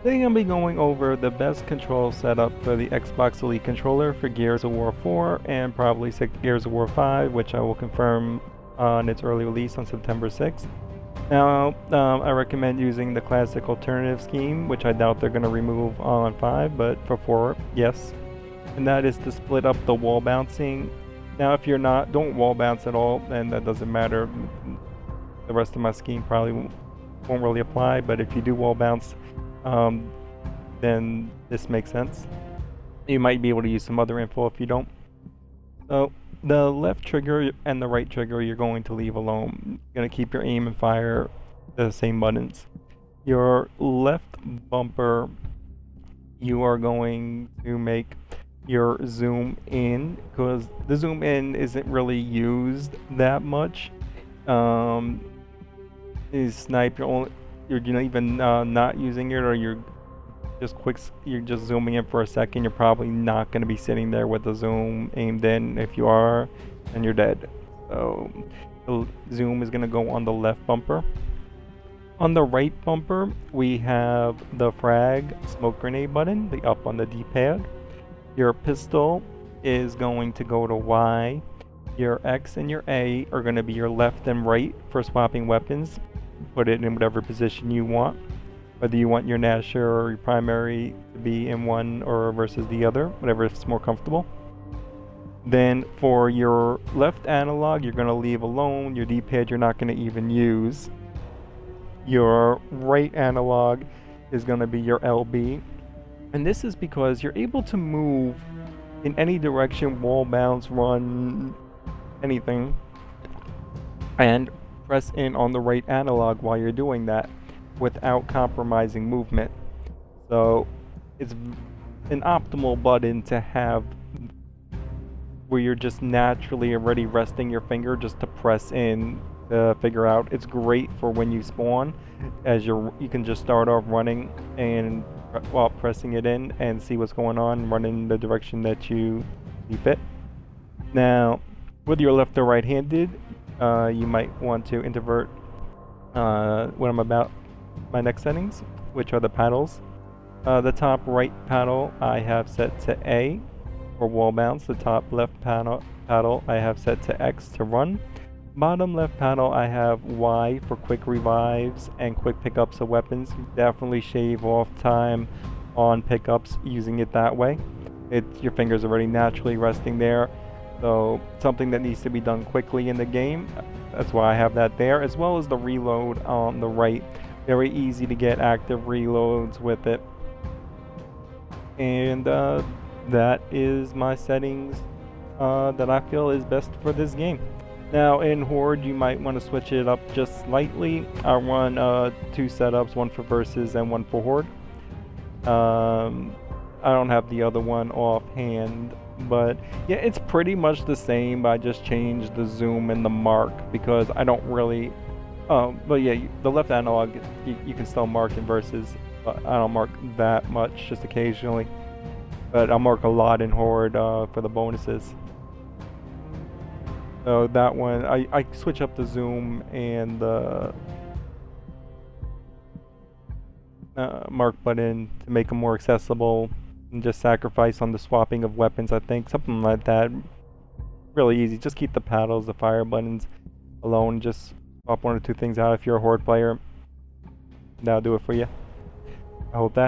Today I'm going to be going over the best control setup for the Xbox Elite controller for Gears of War 4 and probably Gears of War 5, which I will confirm on its early release on September 6th. Now, I recommend using the classic alternative scheme, which I doubt they're going to remove on 5, but for 4, yes. And that is to split up the wall bouncing. Now, if you're not, don't wall bounce at all, then that doesn't matter. The rest of my scheme probably won't really apply, but if you do wall bounce, then this makes sense. You might be able to use some other info if you don't. So the left trigger and the right trigger you're going to leave alone. You're going to keep your aim and fire the same buttons. Your left bumper, you are going to make your zoom in, because the zoom in isn't really used that much. Is snipe, you're not even not using it, or you're just zooming in for a second. You're probably not going to be sitting there with the zoom aimed in. If you are, then you're dead. So the zoom is going to go on the left bumper. On the right bumper, we have the frag smoke grenade button, the up on the D-pad. Your pistol is going to go to Y. Your X and your A are going to be your left and right for swapping weapons. Put it in whatever position you want, whether you want your Nasher or your primary to be in one or versus the other, whatever is more comfortable. Then for your left analog, you're going to leave alone. Your D-pad you're not going to even use. Your right analog is going to be your LB, and this is because you're able to move in any direction, wall bounce, run, anything, and press in on the right analog while you're doing that without compromising movement. So it's an optimal button to have where you're just naturally already resting your finger just to press in to figure out. It's great for when you spawn, as you can just start off running and while pressing it in and see what's going on, run in the direction that you see fit. Now, whether you're left or right-handed, you might want to invert what I'm about my next settings, which are the paddles. The top right paddle I have set to A for wall bounce. The top left paddle I have set to X to run. Bottom left paddle I have Y for quick revives and quick pickups of weapons. Definitely shave off time on pickups using it that way. Your fingers are already naturally resting there. So something that needs to be done quickly in the game, that's why I have that there, as well as the reload on the right. Very easy to get active reloads with it. And that is my settings that I feel is best for this game. Now in Horde, you might want to switch it up just slightly. I run 2 setups, one for Versus and one for Horde. I don't have the other one offhand, but yeah, it's pretty much the same. I just changed the zoom and the mark because I don't really but yeah, the left analog you can still mark in Versus, but I don't mark that much, just occasionally. But I'll mark a lot in Horde for the bonuses. So that one, I switch up the zoom and the mark button to make them more accessible, and just sacrifice on the swapping of weapons, I think. Something like that. Really easy. Just keep the paddles, the fire buttons alone. Just swap 1 or 2 things out if you're a Horde player. That'll do it for you. I hope that